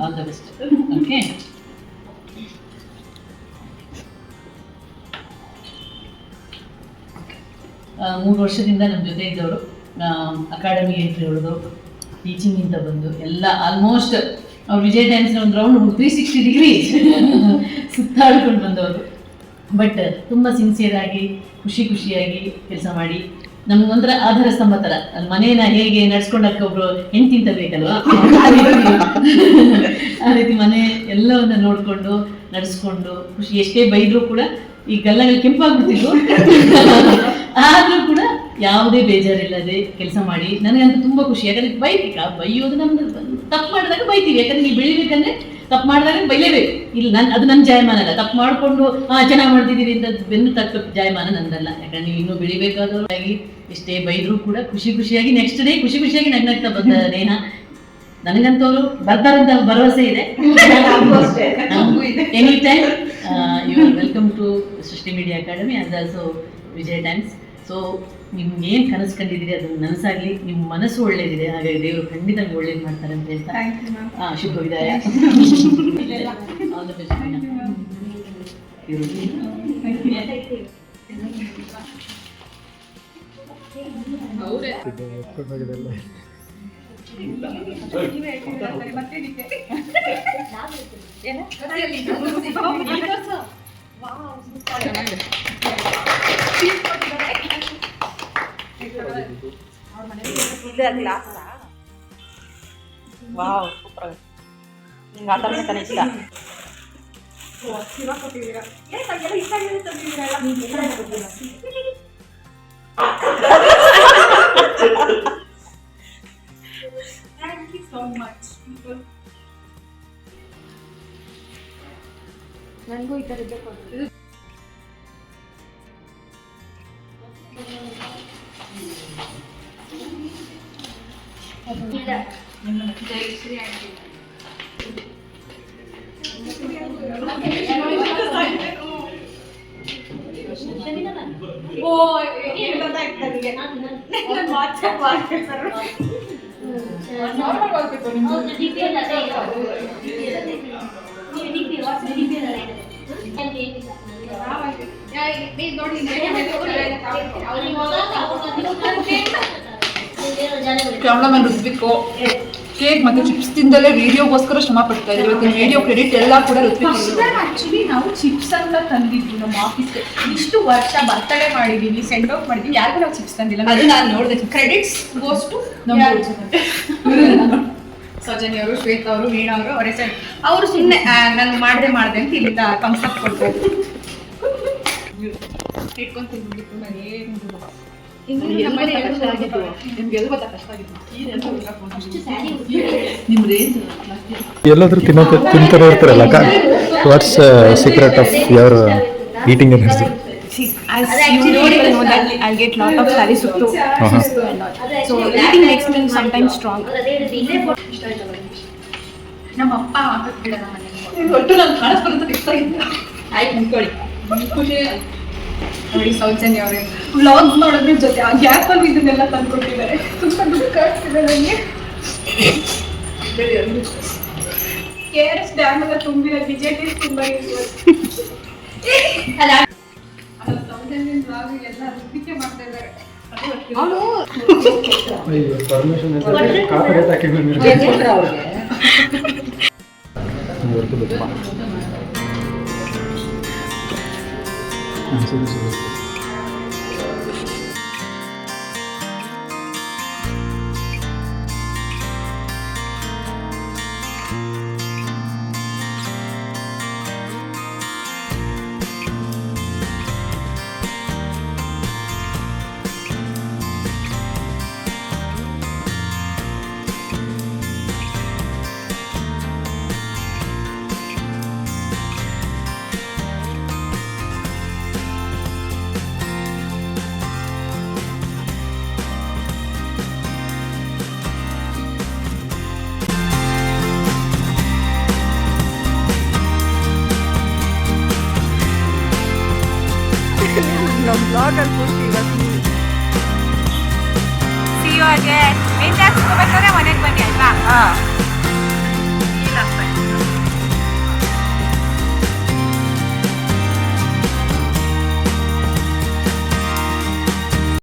All the best. Okay, ಮೂರು ವರ್ಷದಿಂದ ನಮ್ಮ ಜೊತೆ ಇದ್ದವರು, ಅಕಾಡೆಮಿ ಎಂಟ್ರಿ ಹೊಡೆದು ಟೀಚಿಂಗ್ ಇಂದ ಬಂದು ಎಲ್ಲ ಆಲ್ಮೋಸ್ಟ್ ಅವ್ರು ವಿಜಯ್ ಡ್ಯಾನ್ಸ್ನ ಒಂದು ರೌಂಡ್ 360 ಡಿಗ್ರಿ ಸುತ್ತಾಡ್ಕೊಂಡು ಬಂದವರು. ಬಟ್ ತುಂಬ ಸಿನ್ಸಿಯರ್ ಆಗಿ ಖುಷಿಯಾಗಿ ಕೆಲಸ ಮಾಡಿ ನಮ್ಗೊಂಥರ ಆಧಾರ ಸ್ತಂಭ ಥರ. ಮನೇನ ಹೇಗೆ ನಡ್ಸ್ಕೊಂಡಕ್ಕೆ ಒಬ್ರು ಹೆಂಡತಿ ಅಂತ ಬೇಕಲ್ವಾ, ಆ ರೀತಿ ಮನೆ ಎಲ್ಲವನ್ನ ನೋಡಿಕೊಂಡು ನಡೆಸ್ಕೊಂಡು ಖುಷಿ. ಎಷ್ಟೇ ಬೈದರೂ ಕೂಡ ಈ ಗಲ್ಲಗಳು ಕೆಂಪಾಗ್ಬಿಡ್ತಿದ್ವು ಆದರೂ ಕೂಡ ಯಾವುದೇ ಬೇಜಾರಿಲ್ಲದೆ ಕೆಲಸ ಮಾಡಿ ನನಗಂತೂ ತುಂಬ ಖುಷಿ. ಯಾಕಂದರೆ ಬೈಯೋದು ನಮ್ದು ತಪ್ಪು ಮಾಡಿದಾಗ ಬೈತೀವಿ, ಯಾಕಂದ್ರೆ ನೀವು ಬೆಳಿಬೇಕಂದ್ರೆ ತಪ್ಪು ಮಾಡಿದಾಗ ಬೈಲೇಬೇಕು. ಇಲ್ಲ ಅದು ನನ್ನ ಜಾಯಮಾನ ಅಲ್ಲ. ತಪ್ಪು ಮಾಡಿಕೊಂಡು ಚೆನ್ನಾಗಿ ಮಾಡ್ತಿದ್ದೀರಿ ಅಂತ ಬೆನ್ನು ತಕ್ಕ ಜಾಯಮಾನ ನಂದಲ್ಲ. ಯಾಕಂದ್ರೆ ನೀವು ಇನ್ನೂ ಬೆಳಿಬೇಕಾದವರಾಗಿ ಎಷ್ಟೇ ಬೈದರೂ ಕೂಡ ಖುಷಿಯಾಗಿ ನೆಕ್ಸ್ಟ್ ಡೇ ಖುಷಿಯಾಗಿ ನಗ್ನಗ್ತಾ ಬಂದ ನೇಹ. ನನಗಂತೂ ಅವರು ಬರ್ತಾರಂತ ಭರವಸೆ ಇದೆ. Any time you are welcome to Srishti media academy and also Vijay dance. So ನಿಮ್ಗೆ ಏನು ಕನಸು ಕಂಡಿದ್ದೀರಿ ಅದು ನನಸಾಗಲಿ. ನಿಮ್ಮ ಮನಸ್ಸು ಒಳ್ಳೇದಿದೆ, ಹಾಗಾಗಿ ದೇವರು ಖಂಡಿತ ಒಳ್ಳೇದು ಮಾಡ್ತಾರೆ ಅಂತ ಹೇಳ್ತಾ ಶುಭ ವಿದಾಯ. All the best. Wow, super. ನಿಂಗೆ ಆ ಥರನೇ ತಾನೇ ಇಷ್ಟ? Thank you so much. ನನಗೂ ಈ ಥರದ್ದೇ ಕೊಡ್ತೀವಿ. Jayashree aunty cameraman Ritvik cake ಮತ್ತು ಚಿಪ್ಸ್ ತಿಂದಲೇ ವಿಡಿಯೋಗೋಸ್ಕರ ಶ್ರಮ ಪಡ್ತಾ ಇದ್ದೀವಿ. ಇವತ್ತಿನ ವಿಡಿಯೋ ಕ್ರೆಡಿಟ್ ಎಲ್ಲ ಕೂಡ ಋತ್ವಿಕ್. ಆಕ್ಚುಲಿ ನಾವು ಚಿಪ್ಸ್ ಅಂತ ತಂದಿದ್ವಿ ನಮ್ಮ ಆಫೀಸ್ಗೆ. ಇಷ್ಟು ವರ್ಷ ಬರ್ತಡೇ ಮಾಡಿದೀವಿ, ಸೆಂಡ್ ಆಫ್ ಮಾಡಿದೀವಿ, ಯಾರಿಗೂ ನಾವು ಚಿಪ್ಸ್ ತಂದಿಲ್ಲ. ಅದು ನಾನು ನೋಡಿದೆ. ಕ್ರೆಡಿಟ್ಸ್ ಗೋಸ್ ಟು ಸೌಜನ್ಯ ಅವರು, ಶ್ವೇತಾ ಅವರು, ವೀಣಾ ಅವರು, ಅವರೇ ಸೈಡ್ ಅವರು ಸುಮ್ಮನೆ ನಾನು ಮಾಡಿದೆ ಅಂತ ಇಲ್ಲಿಂದ ಕನ್ಸೆಪ್ಟ್ ಕೊಡ್ತಾ ಇದ್ರು. ಇಟ್ಕೊಂಡು ತಿಂದ್ಬಿಟ್ಟು ಎಲ್ಲಾದ್ರೂ ತಿಂತಾನೆ ಇರ್ತಾರಲ್ಲ. What's secret of your eating energy? As you know that I'll get lot of sari suttu and all. So eating makes me sometimes strong. ನಮ್ಮ ಅಪ್ಪ ಹಾಕಿಬಿಡೋಣ ಮನೆಗೆ ಒಟ್ಟು ನಾನು ಕಾಣಿಸ್ಬರಂತ ಇಷ್ಟ ಇಲ್ಲ. ಆಯ್ತು ನಿಂತ್ಕೊಳ್ಳಿ. ಖುಷಿ ನೋಡಿ ಸೌಜನ್ಯ ಅವರೇ ವ್ಲಾಗ್ಸ್ ಮಾಡೋದ್ರ ಜೊತೆ ಆ ಗ್ಯಾಪಲ್ಲಿ ಇದನ್ನೆಲ್ಲ ತಂದ್ಕೊಟ್ಟಿದ್ದಾರೆ. ತುಂಬ ದುಡ್ಡು ಕಾಣಿಸ್ತಿದೆ ನನಗೆ. KRS ಡ್ಯಾಮ್ ಎಲ್ಲ ತುಂಬಿರೋ ವಿಜಯ್ ಟೇಸ್ಟ್ ತುಂಬ ಸೌಜನ್ಯ ವ್ಲಾಗ್ ಎಲ್ಲ ರುಚಿಕೆ ಮಾಡ್ತಾ ಇದ್ದಾರೆ. ಪರ್ಮಿಷನ್ ನಮ್ಮ ಬ್ಲಾಗಲ್ಲಿ ಪೂರ್ತಿ ಇವತ್ತು. See you again. ಬೇಕಾದ್ರೆ ಮನೆಗೆ ಬನ್ನಿ ಆಯ್ತಾ?